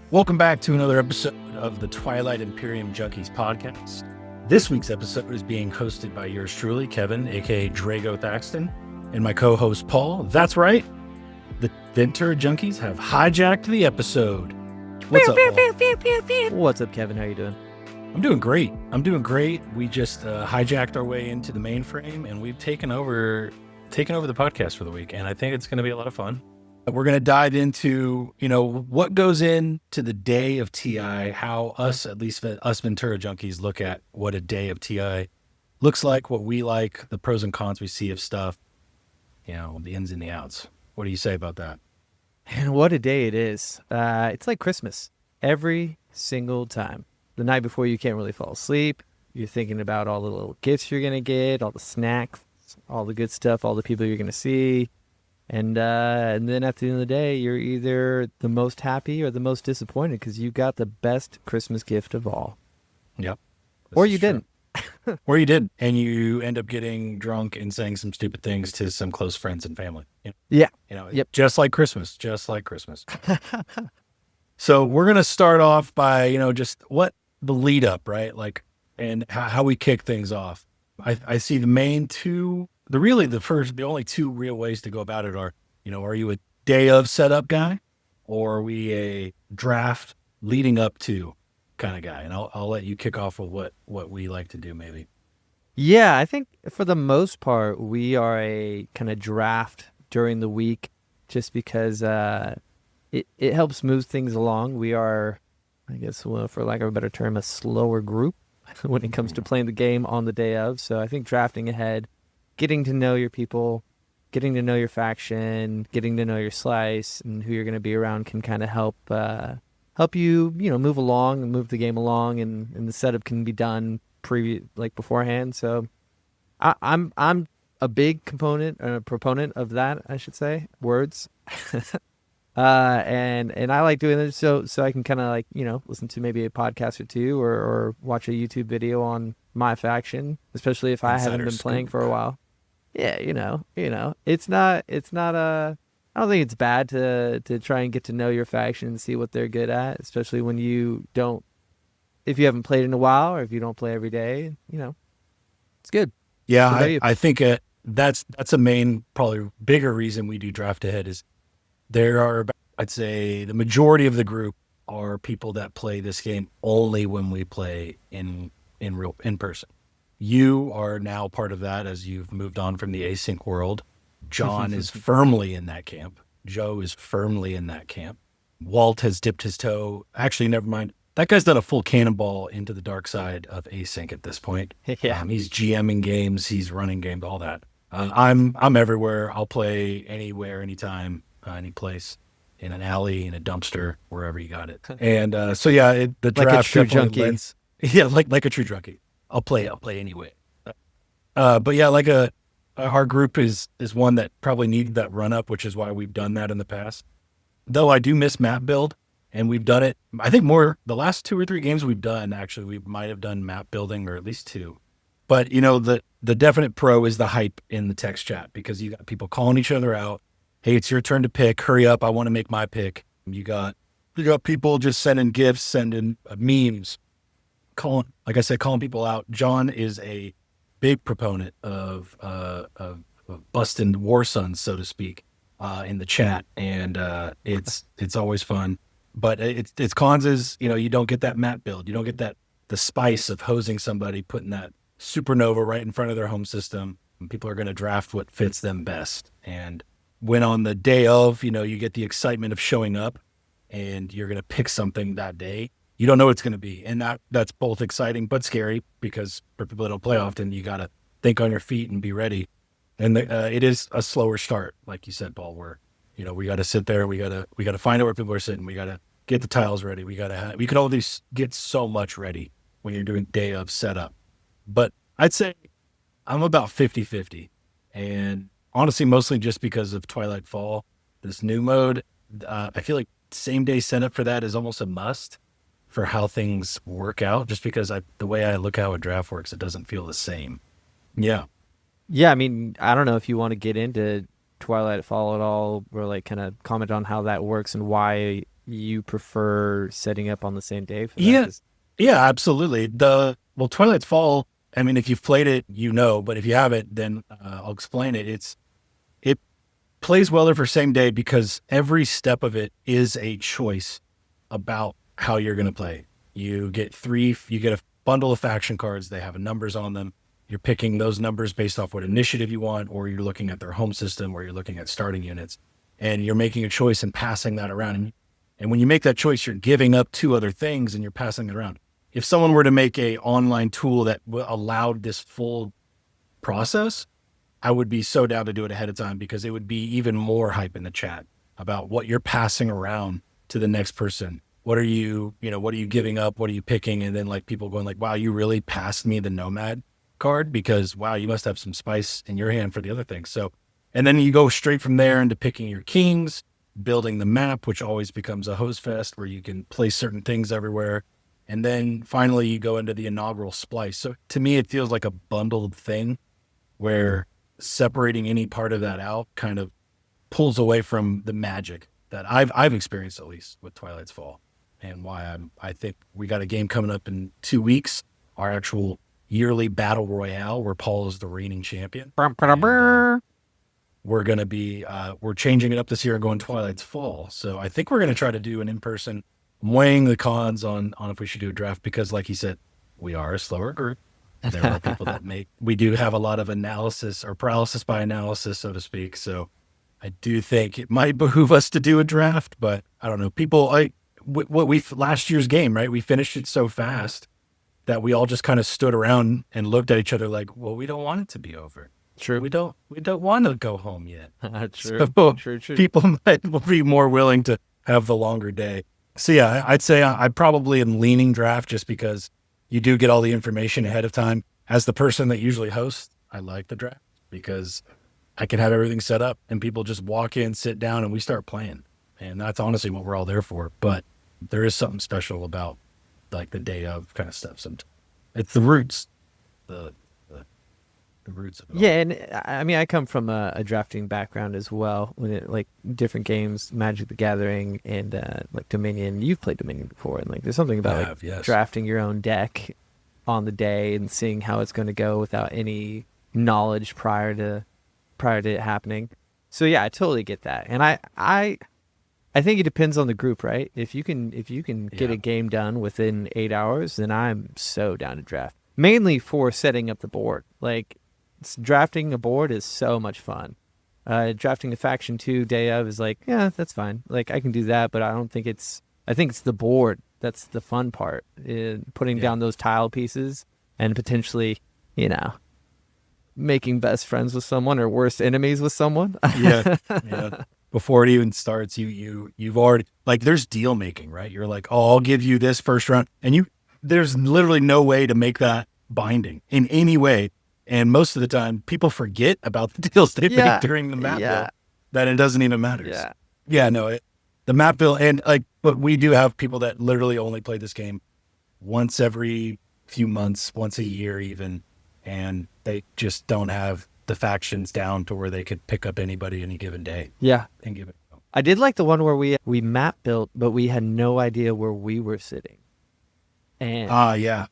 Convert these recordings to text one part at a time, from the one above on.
Welcome back to another episode of the Twilight Imperium Junkies podcast. This week's episode is being hosted by yours truly, Kevin, aka Drago Thaxton, and my co-host Paul. That's right, the Ventura Junkies have hijacked the episode. What's up, Paul? What's up, Kevin? How you doing? I'm doing great. We just hijacked our way into the mainframe, and we've taken over the podcast for the week, and I think it's going to be a lot of fun. We're going to dive into, what goes into the day of TI, how at least us Ventura junkies look at what a day of TI looks like, what we like, the pros and cons we see of stuff, the ins and the outs. What do you say about that? And what a day it is. It's like Christmas every single time. The night before, you can't really fall asleep. You're thinking about all the little gifts you're going to get, all the snacks, all the good stuff, all the people you're going to see. And then at the end of the day, you're either the most happy or the most disappointed because you got the best Christmas gift of all. Yep. Or you didn't. Or you did. And you end up getting drunk and saying some stupid things to some close friends and family. Yeah. Yep. Just like Christmas. So we're going to start off by, just what the lead up, right? Like, and how we kick things off. I see the main two. The only two real ways to go about it are, are you a day of setup guy, or are we a draft leading up to kind of guy? And I'll let you kick off with what we like to do, maybe. Yeah, I think for the most part, we are a kind of draft during the week just because it helps move things along. We are, I guess, for lack of a better term, a slower group when it comes to playing the game on the day of. So I think drafting ahead, getting to know your people, getting to know your faction, getting to know your slice and who you're going to be around can kind of help you, move along and move the game along, and the setup can be done beforehand. So I'm a big proponent of that, I should say, words. And I like doing this so I can kind of listen to maybe a podcast or two or watch a YouTube video on my faction, especially if I haven't been playing for a while. Yeah, it's not I don't think it's bad to try and get to know your faction and see what they're good at, especially when if you haven't played in a while or if you don't play every day, it's good. Yeah, I think that's a main, probably bigger reason we do draft ahead is there are, I'd say the majority of the group are people that play this game only when we play in person. You are now part of that as you've moved on from the async world. John is firmly in that camp. Joe is firmly in that camp. Walt has dipped his toe. Actually, never mind. That guy's done a full cannonball into the dark side of async at this point. Yeah. He's GMing games. He's running games, all that. I'm everywhere. I'll play anywhere, anytime, any place, in an alley, in a dumpster, wherever you got it. And the draft, like a true junkie. Like a true junkie. I'll play anyway. But yeah, our group is one that probably needed that run up, which is why we've done that in the past. Though I do miss map build, and we've done it, I think more the last 2 or 3 games we've done, actually, we might have done map building, or at least 2. But the definite pro is the hype in the text chat, because you got people calling each other out. Hey, it's your turn to pick. Hurry up. I want to make my pick. You got people just sending gifts, sending memes, calling people out. John is a big proponent of busting war sons, so to speak, in the chat, and it's always fun. But it's cons is, you don't get that map build. You don't get the spice of hosing somebody, putting that supernova right in front of their home system. People are going to draft what fits them best. And when on the day of, you get the excitement of showing up and you're going to pick something that day, you don't know what it's going to be. And that's both exciting but scary, because for people that don't play often, you got to think on your feet and be ready. And it is a slower start, like you said, Paul, where, we got to sit there. We got to find out where people are sitting. We got to get the tiles ready. We can only get so much ready when you're doing day of setup. But I'd say I'm about 50-50. And honestly, mostly just because of Twilight Fall, this new mode, I feel like same day setup for that is almost a must for how things work out, just because the way I look how a draft works, it doesn't feel the same. Yeah. Yeah, I mean, I don't know if you want to get into Twilight Fall at all, or kind of comment on how that works and why you prefer setting up on the same day for that? Yeah, yeah, absolutely. Twilight's Fall. I mean, if you've played it, you know. But if you haven't, then I'll explain it. It plays well for same day because every step of it is a choice about how you're going to play. You get a bundle of faction cards. They have numbers on them. You're picking those numbers based off what initiative you want, or you're looking at their home system, or you're looking at starting units, and you're making a choice and passing that around. And when you make that choice, you're giving up two other things and you're passing it around. If someone were to make a online tool that allowed this full process, I would be so down to do it ahead of time because it would be even more hype in the chat about what you're passing around to the next person. What are you giving up? What are you picking? And then like people going like, wow, you really passed me the Nomad card because wow, you must have some spice in your hand for the other things. So, and then you go straight from there into picking your kings, building the map, which always becomes a hose fest where you can place certain things everywhere. And then finally you go into the inaugural splice. So to me, it feels like a bundled thing where separating any part of that out kind of pulls away from the magic that I've experienced, at least with Twilight's Fall, and why I think we got a game coming up in 2 weeks, our actual yearly battle royale where Paul is the reigning champion. And, we're going to be, we're changing it up this year and going Twilight's Fall. So I think we're going to try to do an in-person, weighing the cons on if we should do a draft, because like you said, we are a slower group. There are people that we do have a lot of analysis or paralysis by analysis, so to speak. So I do think it might behoove us to do a draft, but I don't know. Last year's game, right? We finished it so fast that we all just kind of stood around and looked at each other like, well, we don't want it to be over. True. We don't want to go home yet. True. So True. people might be more willing to have the longer day. So yeah, I'd say I probably am leaning draft just because you do get all the information ahead of time. As the person that usually hosts, I like the draft because I can have everything set up and people just walk in, sit down, and we start playing. And that's honestly what we're all there for. But there is something special about like the day of kind of stuff. Sometimes it's the roots, the roots of it. Yeah, and I mean, I come from a drafting background as well. When it like different games, Magic the Gathering and like Dominion. You've played Dominion before, and like there's something about yes. drafting your own deck on the day and seeing how it's going to go without any knowledge prior to it happening. So yeah, I totally get that, and I think it depends on the group, right? If you can get a game done within 8 hours, then I'm so down to draft. Mainly for setting up the board. Like drafting a board is so much fun. Drafting a faction 2 day of is like, yeah, that's fine. Like I can do that, but I think it's the board that's the fun part. Putting down those tile pieces and potentially, making best friends with someone or worst enemies with someone. Yeah. Before it even starts, you've already like there's deal making, right? You're like, oh, I'll give you this first round, and there's literally no way to make that binding in any way. And most of the time, people forget about the deals they make during the map build, that it doesn't even matter. The map build, and but we do have people that literally only play this game once every few months, once a year even, and they just don't have the factions down to where they could pick up anybody any given day. Yeah. And give it. I did like the one where we map built, but we had no idea where we were sitting. And yeah.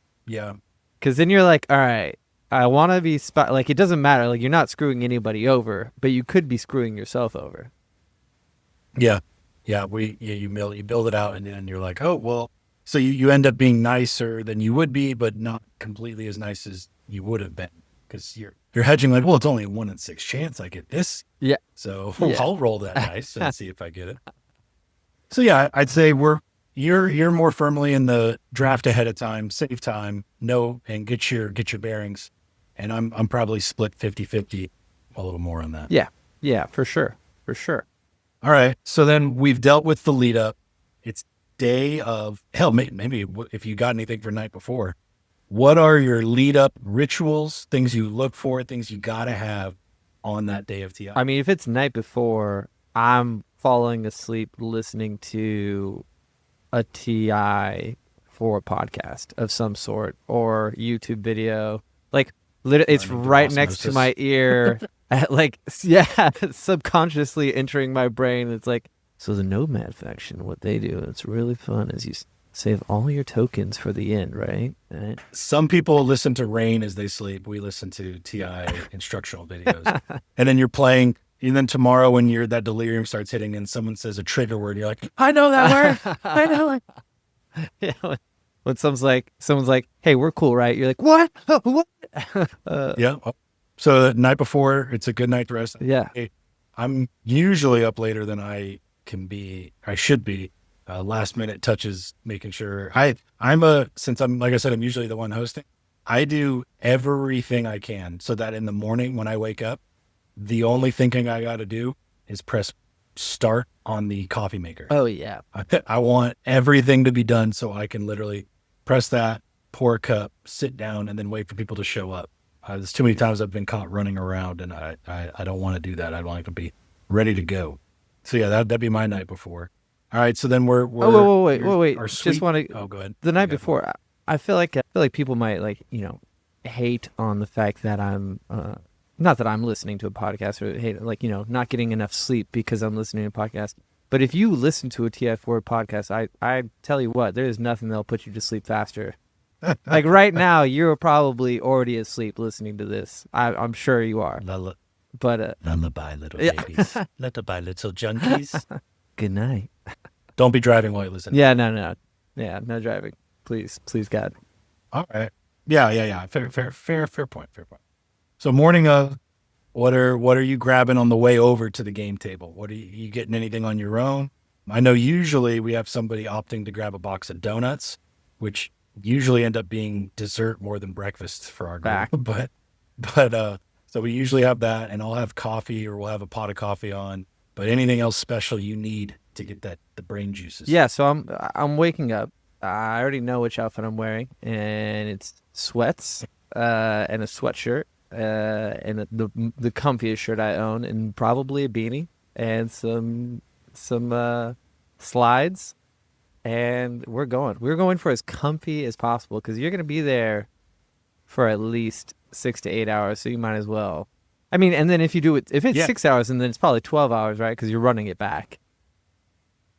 Because then you're like, all right, I want to be like it doesn't matter. Like you're not screwing anybody over, but you could be screwing yourself over. Yeah. You build it out, and then you're like, oh well. So you end up being nicer than you would be, but not completely as nice as you would have been, because you're hedging like, well, it's only a 1 in 6 chance I get this. Yeah. So I'll roll that dice and see if I get it. So yeah, I'd say you're more firmly in the draft ahead of time, save time, and get your bearings. And I'm probably split 50-50, a little more on that. Yeah, for sure. All right. So then we've dealt with the lead up. It's day of, hell, maybe if you got anything for night before, what are your lead up rituals, things you look for, things you got to have on that day of TI? I mean, if it's night before, I'm falling asleep listening to a TI for a podcast of some sort or YouTube video. Like, it's right next to my ear. Subconsciously entering my brain. It's like, So the Nomad faction, what they do, it's really fun, is save all your tokens for the end, right? Right. Some people listen to Rain as they sleep. We listen to TI instructional videos. And then you're playing, and then tomorrow when that delirium starts hitting and someone says a trigger word, you're like, I know that word. I know it. Yeah. When someone's like, hey, we're cool, right? You're like, what? What? Yeah. So the night before, it's a good night to rest. Yeah. I'm usually up later than I should be. Last minute touches, making sure since I'm, like I said, I'm usually the one hosting. I do everything I can so that in the morning when I wake up, the only thinking I got to do is press start on the coffee maker. Oh yeah. I want everything to be done so I can literally press that, pour a cup, sit down, and then wait for people to show up. There's too many times I've been caught running around, and I don't want to do that. I want to be ready to go. So yeah, that'd be my night before. All right, so then we're wait. our Just want to. Oh, go ahead. The night before, I feel like people might hate on the fact that I'm not that I'm listening to a podcast or hate not getting enough sleep because I'm listening to a podcast. But if you listen to a TF4 podcast, I tell you what, there is nothing that'll put you to sleep faster. Like right now, you're probably already asleep listening to this. I'm sure you are. But lullaby, little babies, lullaby, little junkies. Good night. Don't be driving while you listen. Yeah, no, no driving, please, God. All right. Yeah. Fair point. So morning of, what are you grabbing on the way over to the game table? What are you getting anything on your own? I know usually we have somebody opting to grab a box of donuts, which usually end up being dessert more than breakfast for our group. But so we usually have that, and I'll have coffee, or we'll have a pot of coffee on. But anything else special you need to get the brain juices? Yeah, so I'm waking up. I already know which outfit I'm wearing, and it's sweats and a sweatshirt and the comfiest shirt I own, and probably a beanie and some slides, and we're going. We're going for as comfy as possible because you're going to be there for at least 6 to 8 hours, so you might as well. I mean, and then if it's 6 hours, and then it's probably 12 hours, right? Because you're running it back.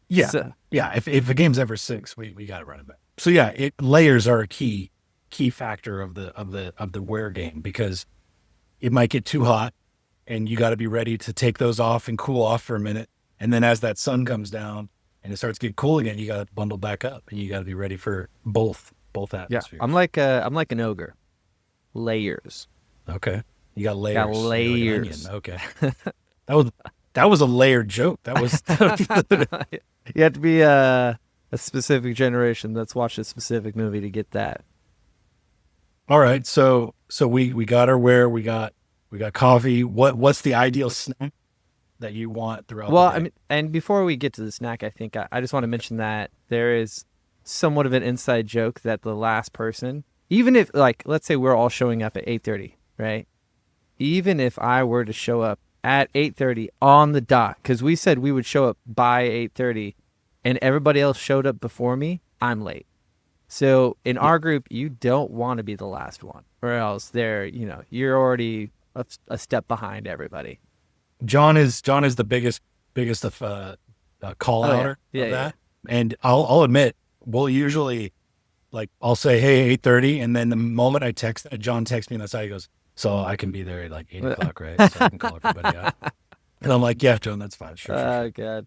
Yeah, So, yeah. If a game's ever 6, we got to run it back. So yeah, layers are a key factor of the wear game, because it might get too hot, and you got to be ready to take those off and cool off for a minute. And then as that sun comes down and it starts getting cool again, you got to bundle back up, and you got to be ready for both atmospheres. yeah, I'm like an ogre. Layers. Okay. You got layers. Got layers. You're like an onion. Okay. That was a layered joke. That was You have to be a specific generation that's watched a specific movie to get that. All right. So we got our wear, we got coffee. What's the ideal snack that you want throughout the day? I mean, and before we get to the snack, I think I just want to mention that there is somewhat of an inside joke that the last person, even if, like, let's say we're all showing up at 8:30, right? Even if I were to show up at 8:30 on the dot, because we said we would show up by 8:30, and everybody else showed up before me, I'm late. So in our group, you don't want to be the last one, or else you're already a step behind everybody. John is the biggest of call outer of that. And I'll admit, we'll usually, like, I'll say, hey, 8:30, and then the moment I text, John texts me on the side, he goes, so I can be there at like 8 o'clock, right? So I can call everybody out. And I'm like, yeah, John, that's fine. Sure. Oh God.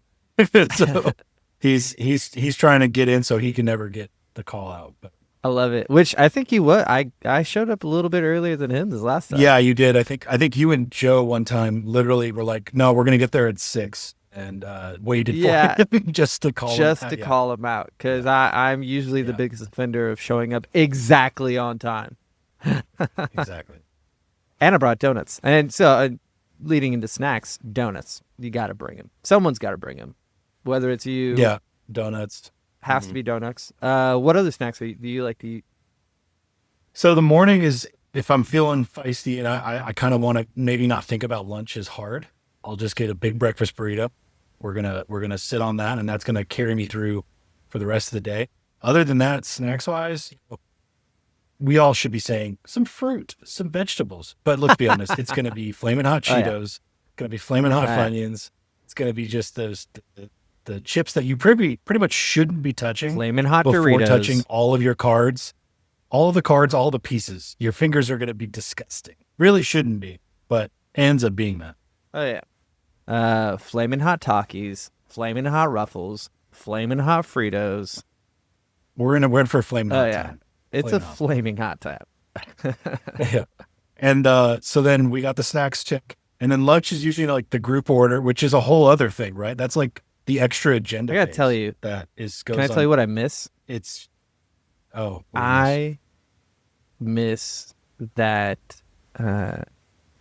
So he's trying to get in so he can never get the call out. But I love it. Which I think he was. I showed up a little bit earlier than him this last time. Yeah, you did. I think you and Joe one time literally were like, no, we're gonna get there at 6, and waited for him just to call him out, because I'm usually the biggest offender of showing up exactly on time. Exactly. And I brought donuts, and so leading into snacks, donuts. You got to bring them. Someone's got to bring them, whether it's you. Yeah, donuts. Has to be donuts. What other snacks do you like to eat? So the morning is, if I'm feeling feisty and I kind of want to maybe not think about lunch as hard, I'll just get a big breakfast burrito. We're gonna sit on that, and that's gonna carry me through for the rest of the day. Other than that, snacks wise, we all should be saying some fruit, some vegetables. But let's be honest, it's gonna be flaming hot Cheetos, gonna be flaming hot Funyuns. It's gonna be just the the chips that you pretty much shouldn't be touching Flamin' hot before touching Doritos. all of your cards, all of the cards, all the pieces. Your fingers are going to be disgusting. Really shouldn't be, but ends up being that. Oh yeah. Flamin' hot Takis, Flamin' hot Ruffles, Flamin' hot Fritos. We're in for a flaming Oh hot yeah. time. It's a flaming hot tap. Yeah. And so then we got the snacks check. And then lunch is usually like the group order, which is a whole other thing, right? That's like the extra agenda. I gotta phase tell you. that is Can I tell you what I miss? It's what do you miss? I miss that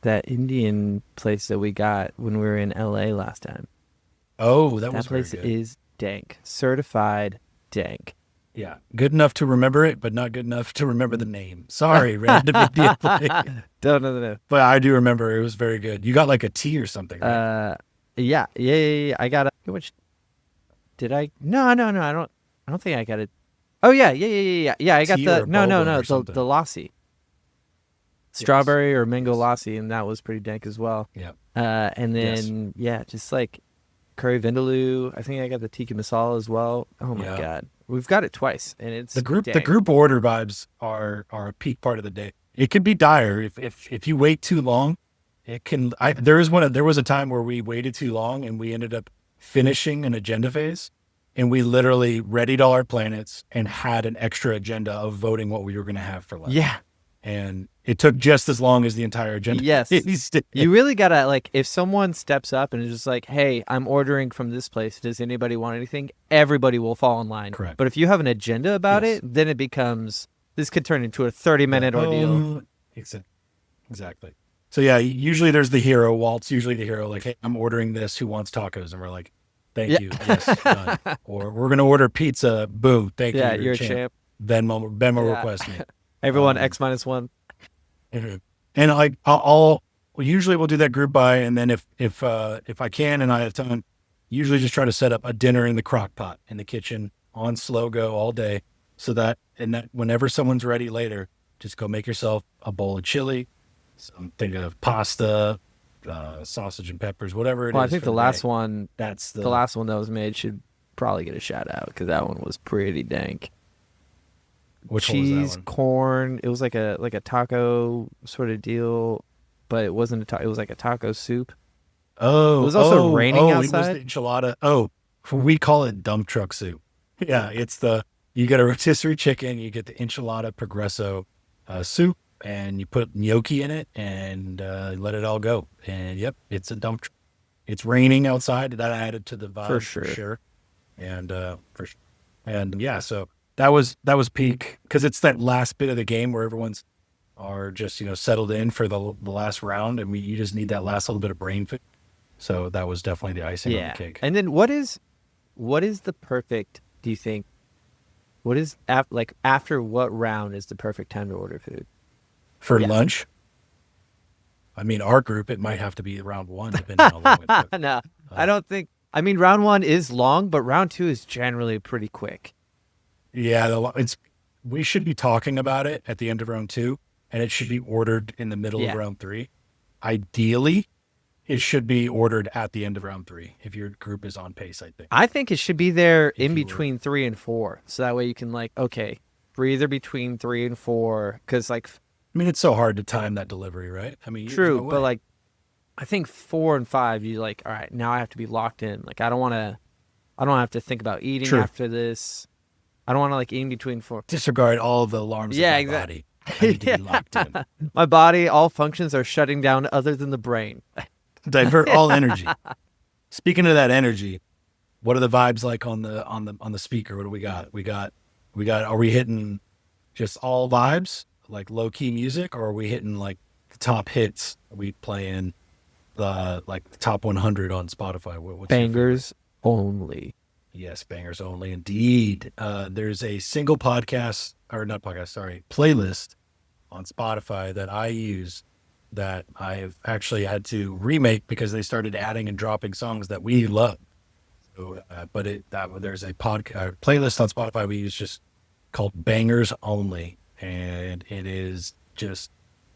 that Indian place that we got when we were in LA last time. Oh, that That was very place good. is dank. Certified dank. Yeah, good enough to remember it, but not good enough to remember the name. Sorry, random Indian place. No. But I do remember it was very good. You got like a tea or something, right? Yeah. I got a which did I? No. I don't think I got it. Oh yeah. I got Tea or the a no boba or the something. lassi, Yes. strawberry or mango Yes. lassi, and that was pretty dank as well. Yeah. And Yes. then yeah, just like curry vindaloo. I think I got the tikka masala as well. Oh my Yeah. god, we've got it twice, and it's The dank. group order vibes are a peak part of the day. It can be dire if you wait too long. It can. There was a time where we waited too long and we ended up finishing an agenda phase, and we literally readied all our planets and had an extra agenda of voting what we were going to have for lunch. Yeah. And it took just as long as the entire agenda. Yes. phase did. You really gotta like if someone steps up and is just like, "Hey, I'm ordering from this place. Does anybody want anything?" Everybody will fall in line. Correct. But if you have an agenda about Yes. it, then it becomes this could turn into a 30-minute ordeal. Exactly. So yeah, usually there's the hero. Walt's usually the hero. Like, hey, I'm ordering this. Who wants tacos? And we're like, thank Yeah. you. Yes, done. Or we're gonna order pizza. Boo. Thank Yeah, you. you're a champ. Venmo Yeah. request me. Everyone Um, X-1. And like I'll usually we'll do that group buy, and then if I can and I have time, usually just try to set up a dinner in the crock pot in the kitchen on slow go all day, so that whenever someone's ready later, just go make yourself a bowl of chili, something of pasta, sausage and peppers, whatever it is. Well, I think for the last day. one, That's the last one that was made should probably get a shout out because that one was pretty dank. Which one was that Cheese, one? corn. It was like a taco sort of deal, but it wasn't a taco. It was like a taco soup. Oh, It was also raining It was outside. the enchilada. Oh, we call it dump truck soup. Yeah, you get a rotisserie chicken, you get the enchilada progresso soup, and you put gnocchi in it and let it all go. And yep, it's a dump truck. It's raining outside. That added to the vibe For for sure. sure. And yeah, so that was peak because it's that last bit of the game where everyone's are just settled in for the last round, and you just need that last little bit of brain food. So that was definitely the icing on Yeah. the cake. And then what is the perfect? Do you think? What is after what round is the perfect time to order food? For Yeah. lunch, I mean, our group, it might have to be round one, depending on how long it took. No, I don't think. I mean, round one is long, but round two is generally pretty quick. Yeah, we should be talking about it at the end of round two, and it should be ordered in the middle Yeah. of round three. Ideally, it should be ordered at the end of round three if your group is on pace, I think. I think it should be there If in you were- between 3 and 4, so that way you can breather between 3 and 4, because I mean, it's so hard to time that delivery, right? I mean, there's true, no but way. I think 4 and 5, you all right, now I have to be locked in. I don't have to think about eating True. after this. I don't want to eat in between 4. Disregard all of the alarms Yeah, of my exactly. body. I need to be locked in. My body, all functions are shutting down other than the brain. Divert all energy. Speaking of that energy, what are the vibes like on the speaker? What do we got? We got. Are we hitting just all vibes, like low key music, or are we hitting like the top hits? Are we playing the top 100 on Spotify? What's your favorite? Bangers only. Yes, bangers only, indeed. There's a single playlist on Spotify that I use that I've actually had to remake because they started adding and dropping songs that we love. So, there's a playlist on Spotify we use just called Bangers Only, and it is just,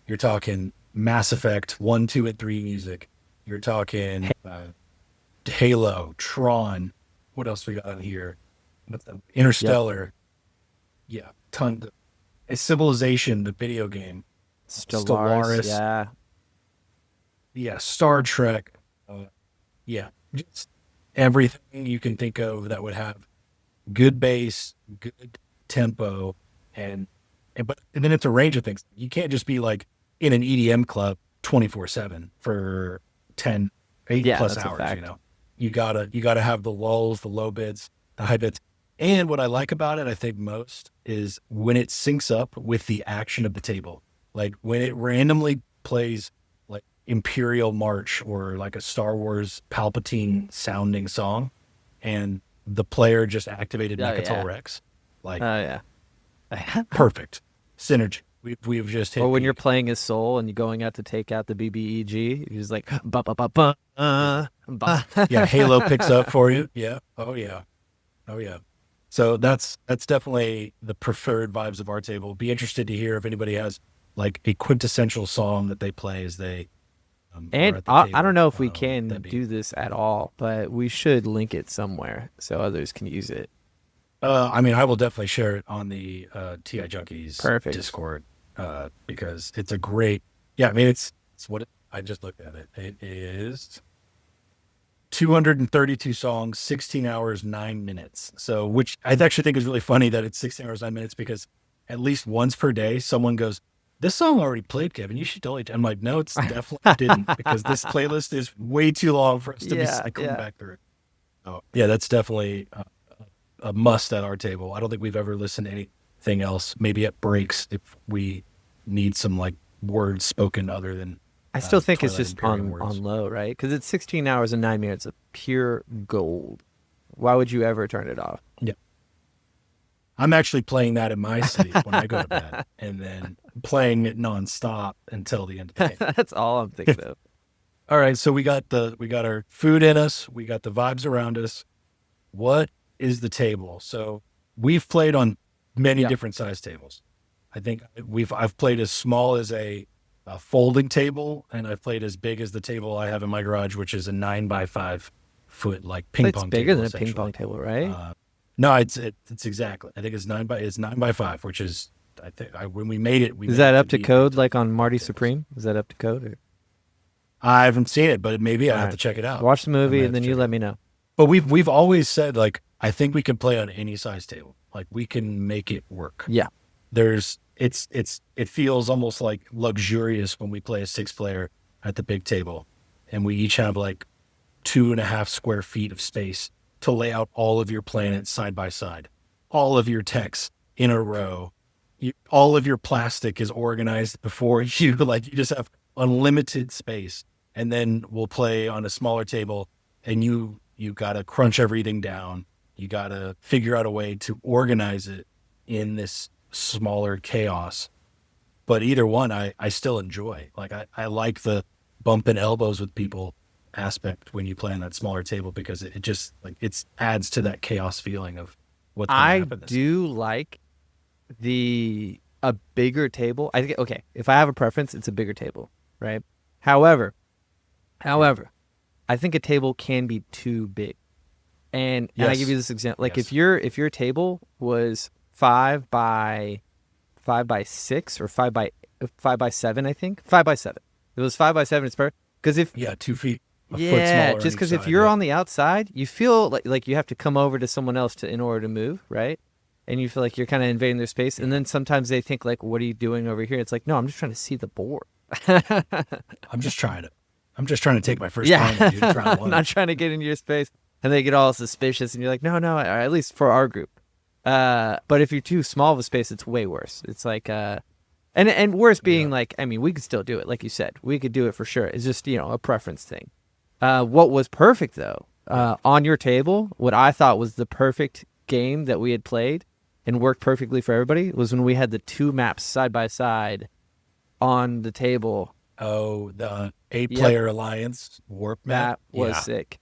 you're talking Mass Effect 1, 2, and 3 music. You're talking Halo, Tron, What else we got on here? What's that? Yep. Interstellar. Yeah, ton. A Civilization, the video game. Stellaris. Stellaris. Yeah. Yeah, Star Trek. Uh, yeah, just everything you can think of that would have good bass, good tempo, and and then it's a range of things. You can't just be like in an EDM club 24/7 for 10, 8 Yeah, plus that's a hours. fact. You gotta have the lulls, the low bids, the high bids. And what I like about it, I think most, is when it syncs up with the action of the table. Like when it randomly plays like Imperial March or like a Star Wars Palpatine sounding song, and the player just activated Oh Mechatol yeah. Rex, like Oh yeah. perfect synergy. We've just Or hit when you're peak. playing as Soul and you're going out to take out the BBEG, you're just like ba ba ba ba ba. Yeah, Halo picks up for you. Yeah. Oh yeah. Oh yeah. So that's definitely the preferred vibes of our table. Be interested to hear if anybody has like a quintessential song that they play as they are And at the I don't table. know if we can That'd be. do this at all, but we should link it somewhere so others can use it. I mean, I will definitely share it on the TI Junkies Perfect. Discord because it's a great. Yeah, I mean, it's what I just looked at it. It is 232 songs, 16 hours, 9 minutes. So, which I actually think is really funny that it's 16 hours, 9 minutes because at least once per day, someone goes, "This song already played, Kevin. You should delete it." I'm like, no, it's definitely didn't because this playlist is way too long for us to be Yeah, cycling yeah. back through. Oh, yeah, that's definitely a must at our table. I don't think we've ever listened to anything else. Maybe at breaks if we need some like words spoken other than I still think it's Twilight just Imperium on words. low, right? Because it's 16 hours and 9 minutes of pure gold. Why would you ever turn it off? Yeah. I'm actually playing that in my sleep when I go to bed and then playing it nonstop until the end of the day. That's all I'm thinking of. All right, so we got our food in us, we got the vibes around us. What is the table? So we've played on many Yeah. different size tables. I think I've played as small as a folding table, and I've played as big as the table I have in my garage, which is a 9 by 5 foot like ping It's pong bigger table than a ping pong essentially. table, right? Uh, no, it's exactly. I think it's 9 by 5, which is I think when we Is made that it to up to be big code time like on ping pong Marty tables. Supreme? Is that up to code? Or... I haven't seen it, but maybe I All have right. to check it out. Watch the I movie might and have to then you check it let out. me know. But we've always said like I think we can play on any size table. Like we can make it work. Yeah. There's it feels almost like luxurious when we play a 6 player at the big table, and we each have like 2.5 square feet of space to lay out all of your planets side by side, all of your techs in a row. All of your plastic is organized before you. Like you just have unlimited space, and then we'll play on a smaller table, and you got to crunch everything down. You got to figure out a way to organize it in this smaller chaos. But either one, I still enjoy. Like I like the bump and elbows with people aspect when you play on that smaller table because it just like it adds to that chaos feeling of what's going to I happen this game. do like the a bigger table. I think okay, if I have a preference, it's a bigger table, right? However, Yeah. however, I think a table can be too big. And I give you Yes. this example. Like Yes. if your table was 5 by 6 or 5 by 7, I think 5 by 7. If it was 5 by 7, it's perfect. Because if Yeah. 2 feet, a foot yeah, smaller on just each because if side. you're Yeah. on the outside, you feel like you have to come over to someone else to in order to move, right? And you feel like you're kind of invading their space. And then sometimes they think like, "What are you doing over here?" It's like, no, I'm just trying to see the board. I'm just trying to. I'm just trying to take my first Yeah, planet, dude. It's round I'm one. not trying to get into your space. And they get all suspicious, and you're like, no, no, or at least for our group. But if you're too small of a space, it's way worse. It's like, and worse being Yeah. like, I mean, we could still do it, like you said, we could do it for sure. It's just a preference thing. What was perfect though, Yeah. on your table, what I thought was the perfect game that we had played and worked perfectly for everybody was when we had the two maps side by side on the table. Oh, the eight Yep, player alliance warp map. that was Yeah. sick.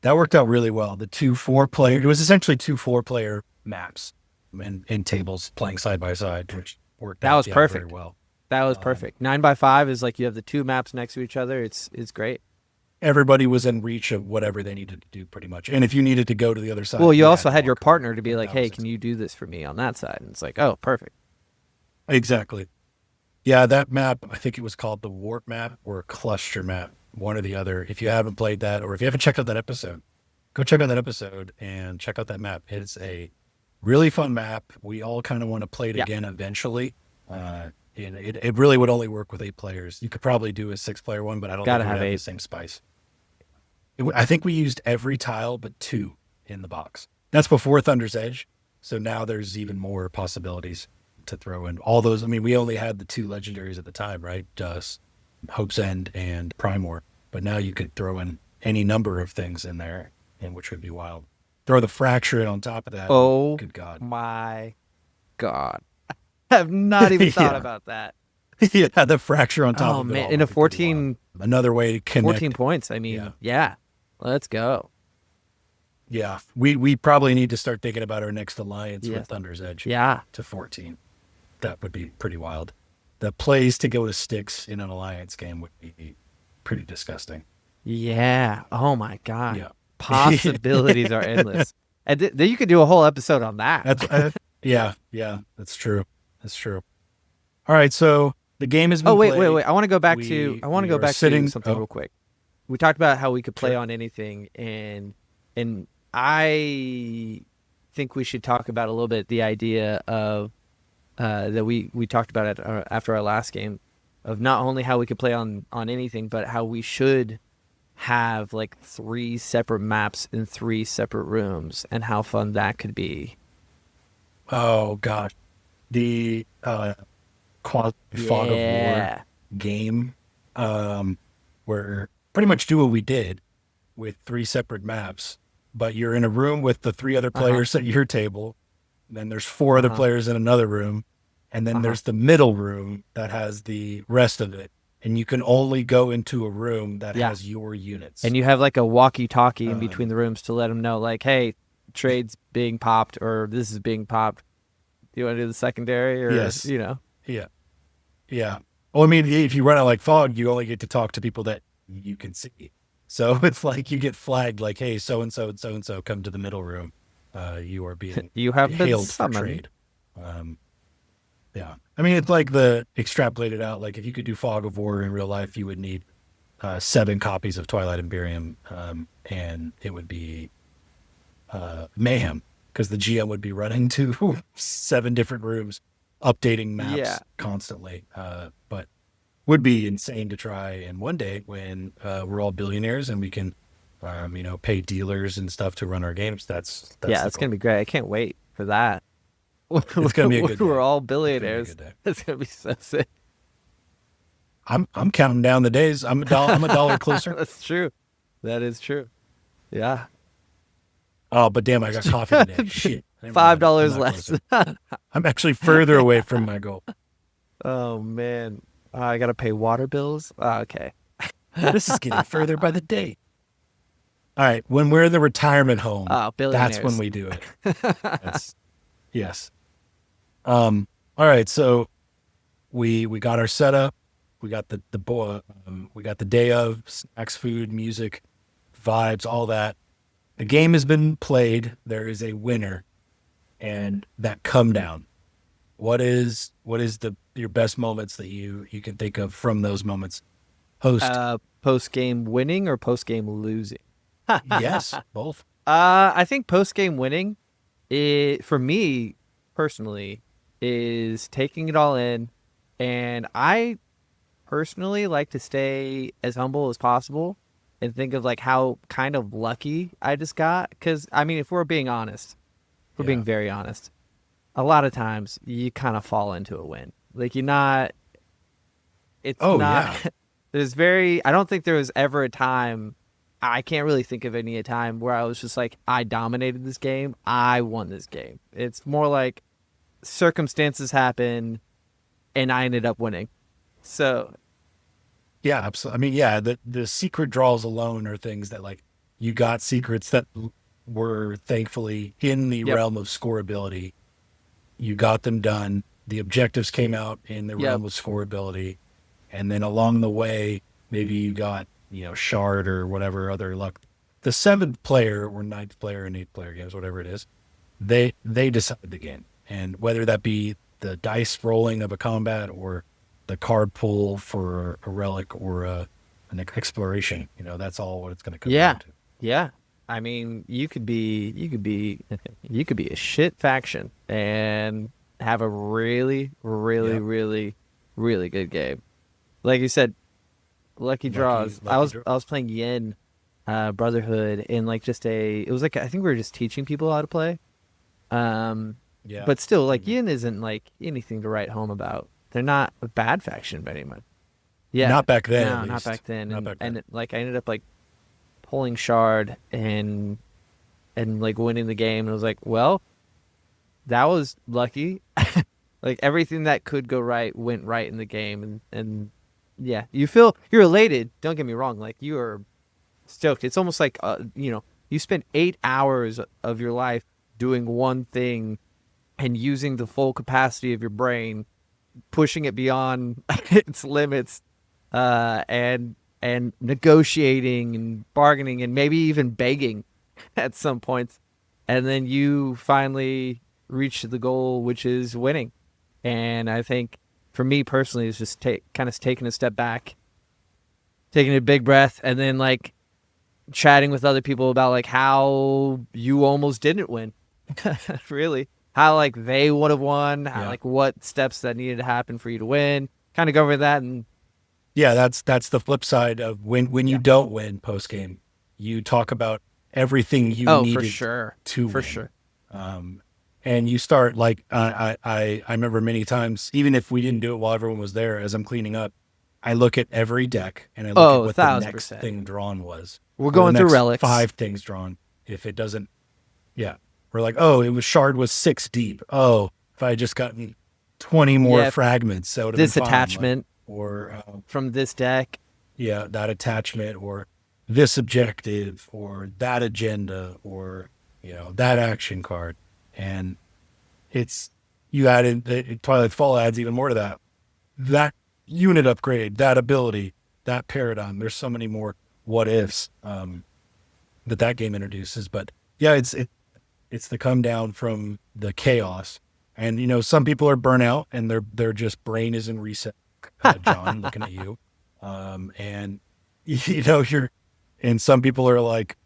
That worked out really well. The 2 4 player, it was essentially 2 4 player maps and tables playing side by side, which worked That out, was yeah, very perfect. well. That was Um, perfect. 9 by 5 is like you have the two maps next to each other. It's great. everybody was in reach of whatever they needed to do pretty much. And if you needed to go to the other Well, side, you you had also to had your walk over. partner to be And like, that was "Hey, it. can you do this for me on that side?" And it's like, "Oh, perfect." Exactly. Yeah, that map, I think it was called the warp map or cluster map, one or the other. If you haven't played that or if you haven't checked out that episode, go check out that episode and check out that map. It's a really fun map. We all kind of want to play it Yeah, again eventually. And it really would only work with 8 players. You could probably do a 6 player one, but I don't think gotta it would have have the 8. same spice. I think we used every tile but two in the box. That's before Thunder's Edge. So now there's even more possibilities to throw in. All those, I mean, we only had the two legendaries at the time, right? Hope's End and Primor. But now you could throw in any number of things in there, and which would be wild. Throw the fracture in on top of that, and Oh good God. my god, I have not even thought Yeah. about that. Yeah, the fracture on top Oh of it man, all in a would be pretty wild. 14, Another way to 14 connect. points. I Yeah. mean, yeah, let's go. Yeah. We probably need to start thinking about our next alliance Yeah, with Thunder's Edge yeah, to 14. That would be pretty wild. The plays to go to sticks in an alliance game would be pretty disgusting. yeah. Oh my god, Yeah. possibilities are endless. And you could do a whole episode on that. That's yeah, yeah, that's true. That's true. All right, so the game has Oh been wait, wait, played. wait. I want to go back to. We I want to we go are back to sitting. something Oh, real quick. We talked about how we could play sure. on anything, and I think we should talk about a little bit the idea of that we talked about it after our last game, of not only how we could play on anything, but how we should have like 3 separate maps in 3 separate rooms, and how fun that could be. Oh gosh, the Fog of War Yeah. game, where pretty much do what we did with 3 separate maps, but you're in a room with the 3 other Uh huh. players at your table. Then there's 4 other Uh huh. players in another room, and then Uh huh. there's the middle room that has the rest of it. And you can only go into a room that Yeah. has your units. And you have like a walkie-talkie in between Um, the rooms to let them know, like, hey, trade's being popped or this is being popped. Do you want to do the secondary or yes, you know? yeah, yeah. Well, I mean, if you run it like Fog, you only get to talk to people that you can see. So it's like you get flagged, like, "Hey, so and so, come to the middle room. You are being You have been hailed for summoned. trade." Um, yeah, I mean, it's like the extrapolated out. Like, if you could do Fog of War in real life, you would need 7 copies of Twilight Imperium, and it would be mayhem because the GM would be running to 7 different rooms, updating Yeah. maps constantly. But would be insane to try. And one day when we're all billionaires and we can, pay dealers and stuff to run our games, that's Yeah, the it's gonna goal. be great. I can't wait for that. It's gonna be a good We're day. all It's gonna be a billionaires. good day. It's gonna be so sick. I'm counting down the days. I'm a dollar closer. That's true. That is true. Yeah. Oh, but damn, I got coffee today. Shit. Never Five mind. I'm dollars not less. closer. I'm actually further away from my goal. Oh man. I gotta pay water bills. Okay. This is getting further by the day. All right, when we're in the retirement home, Oh, that's when billionaires. we do it. That's yes. All right, so we got our setup. We got we got the day of snacks, food, music, vibes, all that. The game has been played. There is a winner, and that come down. What is the your best moments that you can think of from those moments? Host, Post game winning or post game losing? yes, both. I think post game winning, it for me personally, is taking it all in, and I personally like to stay as humble as possible and think of like how kind of lucky I just got. Because I mean, if we're being honest, if we're being Yeah. very honest, a lot of times you kind of fall into a win. Like you're not. It's Oh not. yeah. There's very. I don't think there was ever a time. I can't really think of any time where I was just like, I dominated this game. I won this game. It's more like circumstances happen and I ended up winning. So, Yeah, absolutely. I mean, yeah, the secret draws alone are things that like you got secrets that were thankfully in the yep, realm of scoreability. You got them done. The objectives came out in the yep, realm of scoreability, and then along the way, maybe you got shard or whatever other luck. The seventh player or ninth player and eighth player games, whatever it is, they decide the game, and whether that be the dice rolling of a combat or the card pull for a relic or an exploration, that's all what it's going to come Yeah. down to. Yeah. I mean, you could be a shit faction and have a really, really, Yep. really, really good game. Like you said, lucky Lucky, draws. I lucky was draw. I was playing Yin Brotherhood in like just it was like I think we were just teaching people how to play. Um Yeah. but still like Mhm. Yin isn't like anything to write home about. They're not a bad faction by any means. Yeah. Not back then, at No, not least. back then. Not And back then. like I ended up like pulling shard and like winning the game and I was like, well, that was lucky. Like everything that could go right went right in the game and yeah, you're elated, don't get me wrong, like you are stoked. It's almost like you spent 8 hours of your life doing one thing and using the full capacity of your brain, pushing it beyond its limits, and negotiating and bargaining and maybe even begging at some points, and then you finally reach the goal, which is winning. And I think for me personally, it's just kind of taking a step back, taking a big breath, and then like chatting with other people about like how you almost didn't win, really, how like they would have won, how, Yeah. like what steps that needed to happen for you to win. Kind of go over that and Yeah, that's the flip side of when you yeah. don't win post game. You talk about everything you Oh, for needed sure, to for win. sure. Um, and you start like I remember many times, even if we didn't do it while everyone was there, as I'm cleaning up, I look at every deck and I look at Oh, what the thousand next percent. thing drawn was, We're or the going through next relics. five things drawn. If it doesn't, yeah, we're like, oh, it was shard was 6 deep. Oh, if I had just gotten 20 more Yeah, fragments, that would have been this fine. Like, attachment or from this deck. yeah, that attachment or this objective or that agenda or that action card, and it's you added Twilight Fall adds even more to that unit upgrade, that ability, that paradigm. There's so many more what ifs that game introduces, but yeah, it's the come down from the chaos, and some people are burnout and their just brain isn't reset. John, looking at you, and you're, and some people are like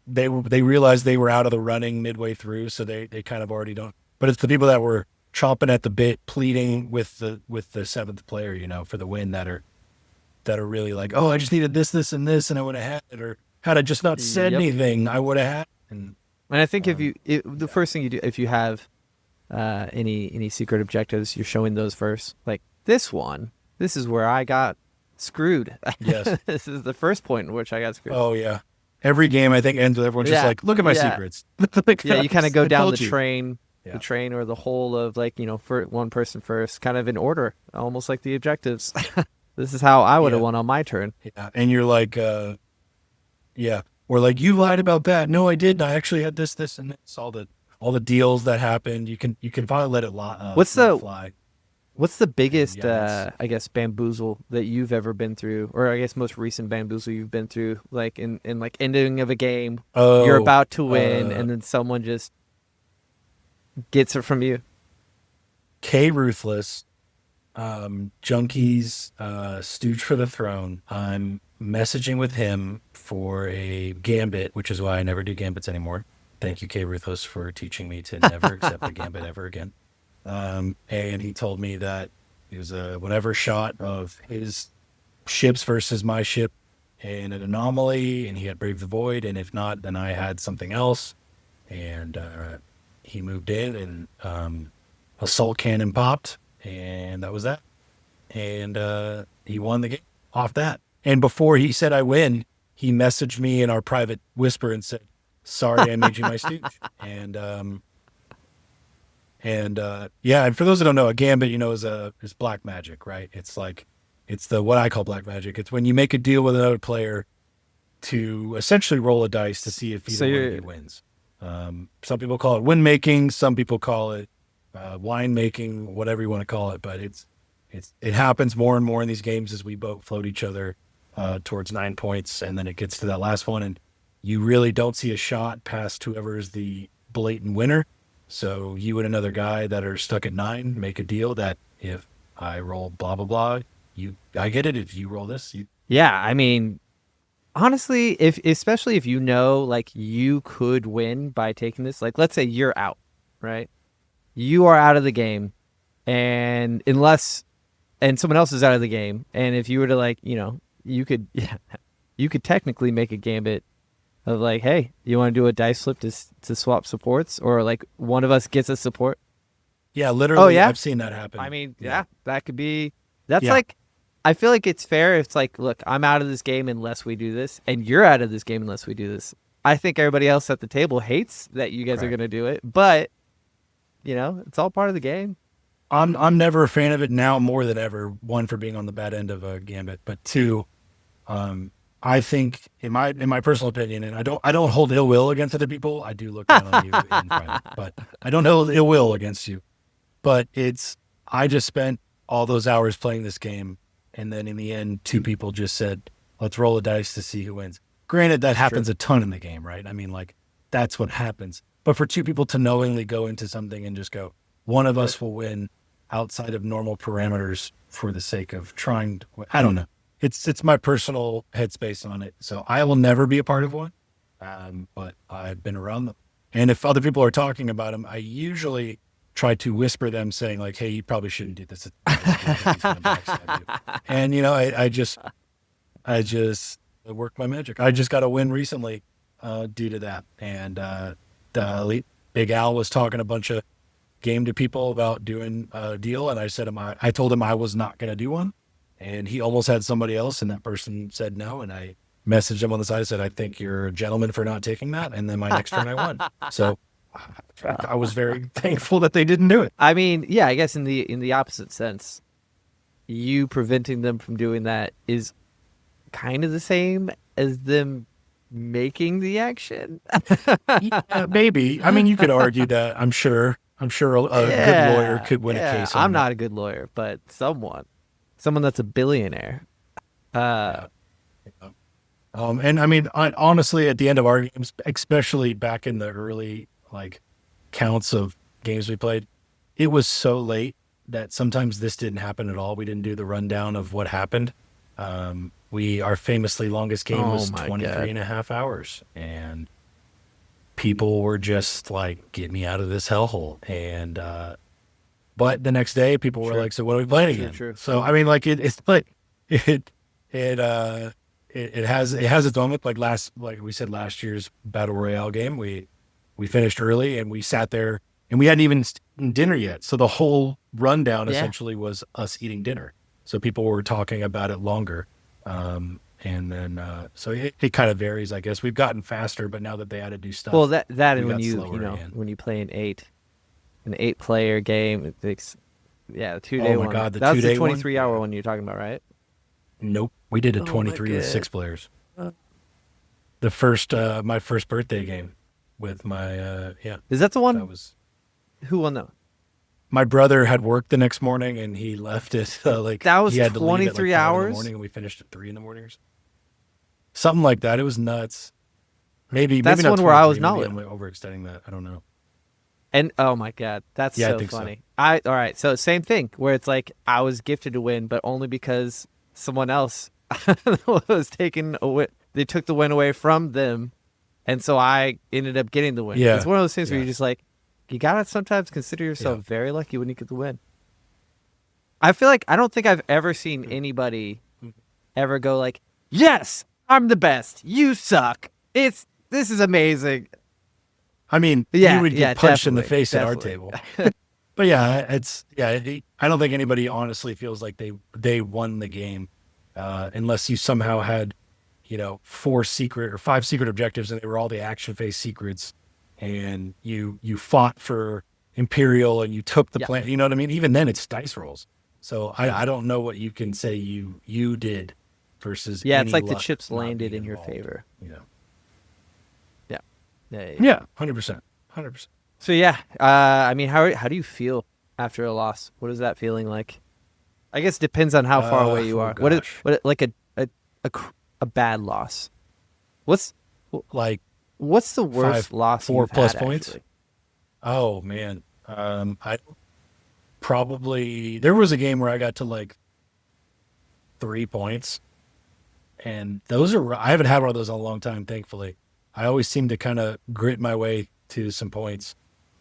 they realized they were out of the running midway through, so they kind of already don't. But it's the people that were chomping at the bit, pleading with the seventh player, for the win, that are really like, oh, I just needed this, and this, and I would have had it, or had I just not said Yep. anything, I would have had it. And And I think the yeah, first thing you do if you have any secret objectives, you're showing those first. Like this one, this is where I got screwed. yes, This is the first point in which I got screwed. oh yeah. Every game I think ends with everyone just Yeah, like, look at my yeah, secrets. Like, yeah. You kind of go I down told you. the Yeah, train or the whole of like for one person first, kind of in order, almost like the objectives. This is how I would have yeah, won on my turn. yeah. And you're like, yeah, or like you lied about that. No, I didn't. I actually had this, and this. All the deals that happened. You can finally let it What's let the fly. What's the And biggest, yeah, it's I guess, bamboozle that you've ever been through, or I guess most recent bamboozle you've been through, like in like ending of a game, you're oh about to win, uh and then someone just gets it from you. K Ruthless, Junkies, Stooge for the Throne. I'm messaging with him for a gambit, which is why I never do gambits anymore. Thank you, K Ruthless, for teaching me to never accept a gambit ever again. And he told me that it was a whatever shot of his ships versus my ship in an anomaly, and he had Brave the Void, and if not, then I had something else. And he moved in, and assault cannon popped, and that was that. And he won the game off that. And before he said I win, he messaged me in our private whisper and said, "Sorry, I made you my stooge." And yeah, and for those that don't know, a gambit, is black magic, right? It's like it's the what I call black magic. It's when you make a deal with another player to essentially roll a dice to see if So either one of you're you wins. Some people call it win making, some people call it wine making, whatever you want to call it. But it happens more and more in these games as we boat float each other towards 9 points, and then it gets to that last one, and you really don't see a shot past whoever is the blatant winner. So you and another guy that are stuck at 9 make a deal that if I roll blah blah blah, I get it. If you roll this, you Yeah, I mean, honestly, if especially if you know like you could win by taking this, like let's say you're out, right? You are out of the game, and unless and someone else is out of the game, and if you were to like, you could yeah, you could technically make a gambit of like, hey, you want to do a dice flip to swap supports, or like one of us gets a support. yeah, Oh literally, yeah, I've seen that happen. I mean, Yeah, yeah, that could be. That's yeah, like, I feel like it's fair. It's like, look, I'm out of this game unless we do this, and you're out of this game unless we do this. I think everybody else at the table hates that you guys are correct. gonna do it, but it's all part of the game. I'm never a fan of it now more than ever. One, for being on the bad end of a gambit, but two, um, I think in my personal opinion, and I don't hold ill will against other people. I do look down on you in private, but I don't hold ill will against you. But I just spent all those hours playing this game, and then in the end, two people just said, "Let's roll a dice to see who wins." Granted, that It's true. happens a ton in the game, right? I mean, like that's what happens. But for two people to knowingly go into something and just go, one of us will win outside of normal parameters for the sake of trying to, I don't know. It's my personal headspace on it. So I will never be a part of one. But I've been around them. And if other people are talking about them, I usually try to whisper them saying like, "Hey, you probably shouldn't do this. I think he's going to backstab you." And I just work my magic. I just got a win recently due to that. And Big Al was talking a bunch of game to people about doing a deal, and I told him I was not going to do one, and he almost had somebody else, and that person said no, and I messaged him on the side. I said, "I think you're a gentleman for not taking that," and then my next turn I won. So I was very thankful that they didn't do it. I mean, yeah, I guess in the opposite sense, you preventing them from doing that is kind of the same as them making the action. Yeah, maybe. I mean, you could argue that. I'm sure a good lawyer Yeah, could win a yeah. case I'm on that. not a good lawyer, but someone that's a billionaire. Uh, Yeah. And I mean, honestly, at the end of our games, especially back in the early like counts of games we played, it was so late that sometimes this didn't happen at all. We didn't do the rundown of what happened. Our famously longest game oh was my 23 god. and a half hours, and people were just like, "Get me out of this hellhole." And but the next day, people were True. like, "So what are we playing True, again?" true. So I mean, like it's like it it it has its moment. Like we said, last year's battle royale game, we finished early and we sat there and we hadn't even eaten dinner yet. So the whole rundown Yeah. essentially was us eating dinner. So people were talking about it longer. And then so it kind of varies, I guess. We've gotten faster, but now that they added new Well, stuff, that we and when got you slower again. when you play an 8 player game, it takes yeah, the two Oh day my one. God, the That's the 2 day one? 23 hour Yeah. one you're talking about, right? Nope. We did a Oh my 23 with god. 6 players. Uh, My first birthday game with my yeah, Is that the that one? was Who won that one? my brother had work the next morning and he left it like That he was had to leave at like 23 5 in the hours? morning and we finished at 3 in the morning or something like that. It was nuts. Maybe That's not one where I 23. was Maybe not. I'm overextending that. I don't know. And oh my god, that's Yeah, I so think so. funny. All right, so same thing where it's like I was gifted to win, but only because someone else was taken away. They took the win away from them, and so I ended up getting the win. It's Yeah. one of those things where Yeah. you're just like, you gotta sometimes consider Yeah. yourself very lucky when you get the win. I feel like I don't think I've ever seen Mm. anybody ever go like, "Yes, I'm the best. You suck. This is amazing." I mean, you Yeah, would yeah, get punched in the definitely, face at our definitely. table. But yeah, I don't think anybody honestly feels like they won the game unless you somehow had, 5 secret objectives and they were all the action phase secrets, and you fought for Imperial and you took the Yeah. plan. You know what I mean? Even then, it's dice rolls. So I don't know what you can say you did versus Yeah, it's any like the luck chips not landed being in your involved. favor. You know? Yeah. Yeah. Yeah. Yeah, 100%, 100%. So yeah, I mean, how do you feel after a loss? What is that feeling like? I guess it depends on how far away you Oh are. What is gosh. what like a a bad loss. What's Like what's the worst loss four you've plus had points. actually? Oh man. I probably there was a game where I got to like 3 points, and those are I haven't had one of those in a long time. Thankfully, I always seem to kind of grit my way to some points.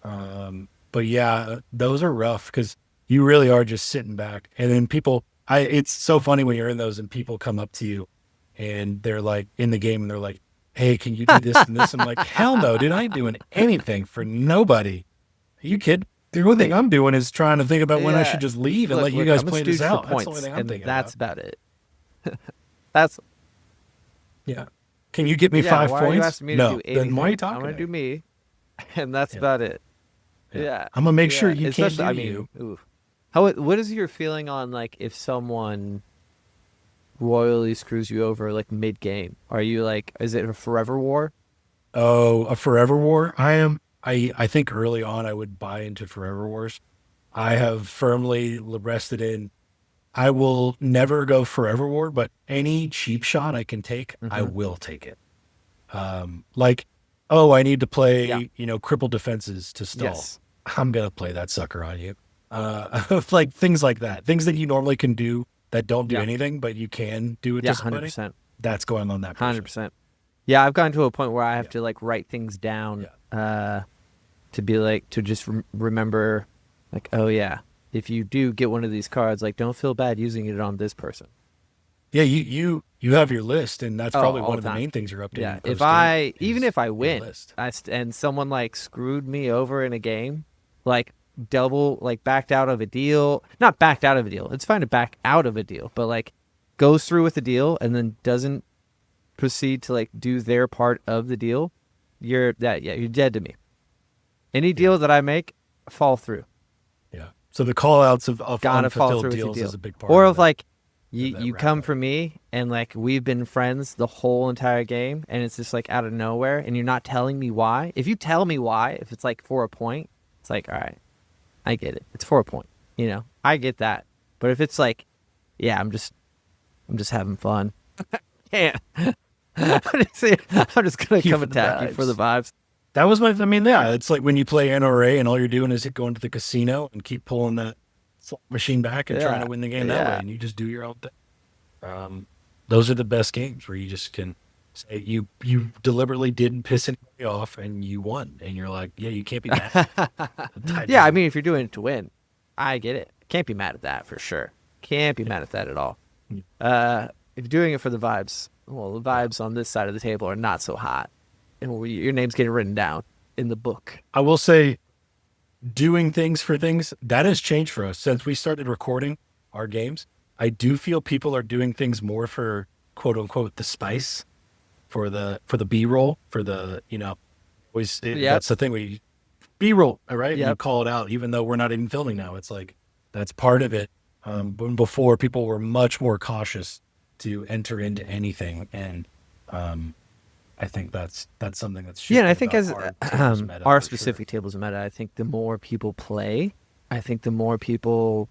But yeah, those are rough because you really are just sitting back, and then people. It's so funny when you're in those and people come up to you, and they're like in the game and they're like, "Hey, can you do this and this?" I'm like, "Hell no, dude! I ain't doing anything for nobody. Are you kidding? The only thing I'm doing is trying to think about when I should Yeah. just leave and let you Look, guys I'm a play this stooge for out. That's the only points, thing I'm and thinking that's about." about it. That's Yeah. Can you get me yeah. five Why are you points? asking me to No. do Then why are you anything? I'm talking gonna to do me? me, and that's Yeah. about it. Yeah. Yeah, I'm gonna make sure yeah. you can't Especially, do I mean, you. ooh. What is your feeling on like if someone royally screws you over like mid game? Are you like, is it a forever war? Oh, a forever war. I think early on I would buy into forever wars. I have firmly rested in. I will never go forever war, but any cheap shot I can take, I Mm-hmm. will take it. Like, oh, I need to Yeah. play, crippled defenses to stall. Yes. I'm gonna play that sucker on you. Like things like that, things that you normally can do that don't do Yeah. anything, but you can do it Yeah. to Hundred somebody. percent. That's going on that Hundred person. percent. Yeah, I've gotten to a point where I have Yeah, to like write things down, yeah, to be like to just remember, like, oh yeah, if you do get one of these cards, like, don't feel bad using it on this person. yeah. You have your list, and that's Oh, probably all one the of the time. main things you're Yeah. updating If post game I even is if I your win, list. and someone like screwed me over in a game, like double like backed out of a deal, not backed out of a deal. It's fine to back out of a deal, but like goes through with the deal and then doesn't proceed to like do their part of the deal, you're dead to me. Any Yeah, deal that I make, fall through. yeah. So the call outs of Gotta fall unfulfilled through with your deals is deal. a big part Or of if like that you wrap come up. for me and like we've been friends the whole entire game and it's just like out of nowhere and you're not telling me why. If you tell me why, if it's like for a point, it's like, all right, I get it. It's for a point. I get that. But if it's like, yeah, I'm just having fun. Yeah. I'm just gonna You come for the attack you for the vibes. vibes. That was I mean, yeah, it's like when you play NRA and all you're doing is going to the casino and keep pulling that slot machine back and trying Yeah. to win the game that way, Yeah. and you just do your own thing. Um, those are the best games where you just can say you deliberately didn't piss anybody off and you won, and you're like, yeah, you can't be mad at that type Yeah, I of. mean, if you're doing it to win, I get it. Can't be mad at that for sure. Can't be Yeah, mad at that at all. yeah, If you're doing it for the vibes, well, the yeah. vibes on this side of the table are not so hot, and your name's getting written down in the book. I will say, doing things for things that has changed for us since we started recording our games. I do feel people are doing things more for quote unquote the spice, for the B roll, for the always Yep. that's the thing we B roll, all right, and you Yep. call it out even though we're not even filming now. It's like that's part of it. When before people were much more cautious to enter into anything, and um, I think that's something that's Yeah, and I shifted think about as our tables meta our for sure. specific tables meta, I think the more people play, I think the more people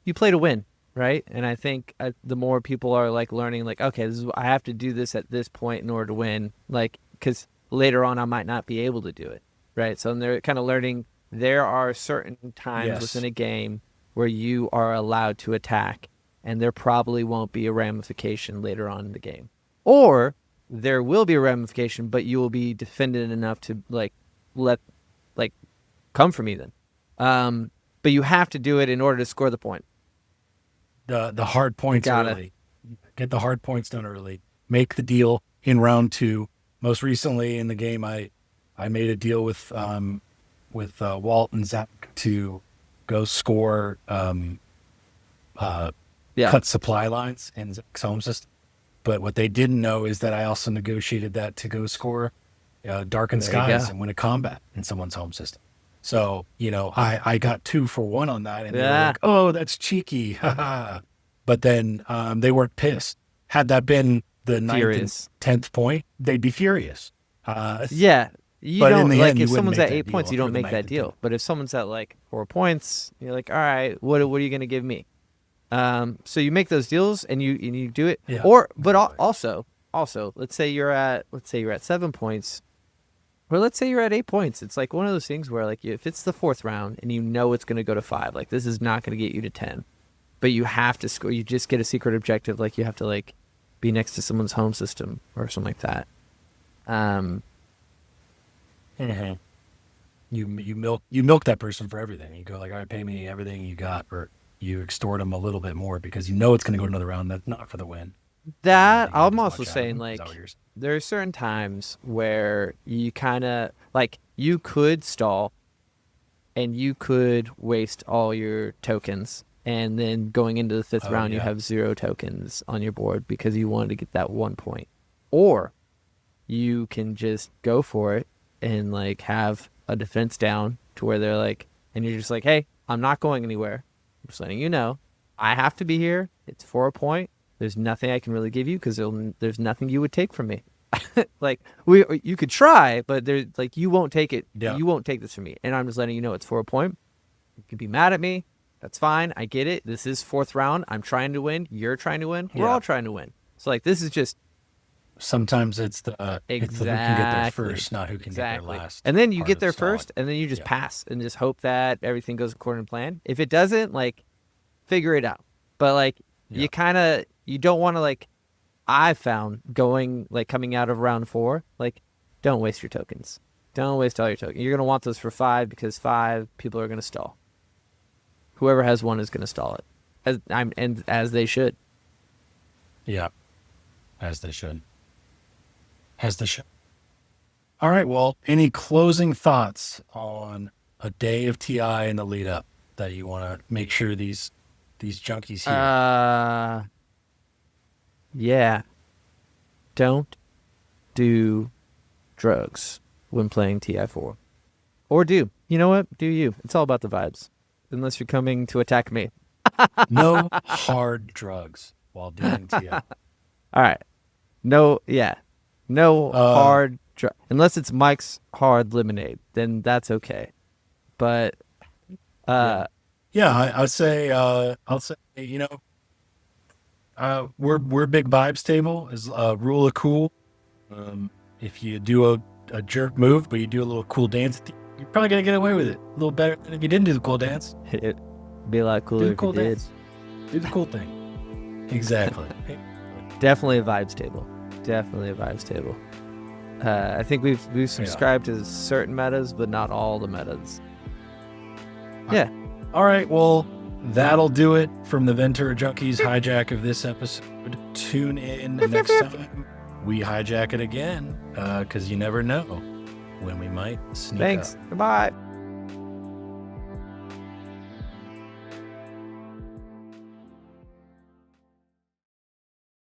you play to win, right? And I think the more people are like learning, like, okay, I have to do this at this point in order to win, like, because later on I might not be able to do it, right? So they're kind of learning there are certain times within Yes. a game where you are allowed to attack, and there probably won't be a ramification later on in the game, or there will be a ramification, but you will be defended enough to like let like come for me then. But you have to do it in order to score the point. The hard You points gotta. early. Get the hard points done early. Make the deal in round two. Most recently in the game, I made a deal with Walt and Zach to go score Yeah. cut supply lines in Zach's home system. But what they didn't know is that I also negotiated that to go score Darkened There you Skies go. and win a combat in someone's home system. So, I got 2 for 1 on that, and they were Yeah. like, oh, that's cheeky. But then they weren't pissed. Had that been the ninth and Furious. 10th point, they'd be furious. Yeah. You But in don't the like end, you if wouldn't someone's make at that 8 points, deal you for don't the make ninth that and 10th. deal. But if someone's at like 4 points, you're like, all right, what are you gonna give me? So you make those deals and you do it. Yeah. Also, let's say you're at 7 points, or let's say you're at 8 points. It's like one of those things where like if it's the fourth round and you know it's going to go to 5, like this is not going to get you to 10, but you have to score. You just get a secret objective, like you have to like be next to someone's home system or something like that. You milk that person for everything. You go like, all right, pay me everything you got, or you extort them a little bit more because you know it's going to go to another round. That's not for the win. That You get I'm as also much out of saying, them. Is like that what you're saying? there are certain times where you kind of like you could stall and you could waste all your tokens, and then going into the fifth Oh round you yeah. have 0 tokens on your board because you wanted to get that 1 point. Or you can just go for it and like have a defense down to where they're like, and you're just like, hey, I'm not going anywhere. I'm just letting you know I have to be here. It's for a point. There's nothing I can really give you because there's nothing you would take from me. Like you could try, but there's like you won't take it. Yeah. You won't take this from me, and I'm just letting you know it's for a point. You can be mad at me. That's fine. I get it. This is fourth round. I'm trying to win. You're trying to win. We're Yeah. all trying to win. So like this is just Sometimes it's the who can get there first, not who can get there last. And then you part get of there stalling. first, and then you just Yeah. pass and just hope that everything goes according to plan. If it doesn't, like, figure it out. But like, Yeah. you don't want to like. I've found coming out of round 4, like, don't waste your tokens. Don't waste all your tokens. You're gonna want those for 5 because 5 people are gonna stall. Whoever has 1 is gonna stall it, as they should. Yeah. As they should. As they should. All right. Well, any closing thoughts on a day of TI in the lead up that you want to make sure these junkies hear? Yeah. Don't do drugs when playing TI4. Or do. You know what? Do you. It's all about the vibes. Unless you're coming to attack me. No hard drugs while doing TI. All right. No, yeah. No hard drug. Unless it's Mike's Hard Lemonade, then that's okay. But, Yeah, I'll say, you know, we're big vibes table is rule of cool. If you do a jerk move, but you do a little cool dance, you're probably gonna get away with it a little better than if you didn't do the cool dance. it'd be a lot Do cooler the if cool you did. dance. Do the cool thing. Exactly. Definitely a vibes table. Definitely a vibes table. I think we've subscribed to certain metas, but not all the metas. Yeah. All right. Well, that'll do it from the Ventura Junkies hijack of this episode. Tune in next time. We hijack it again because you never know when we might sneak Thanks. up. Goodbye.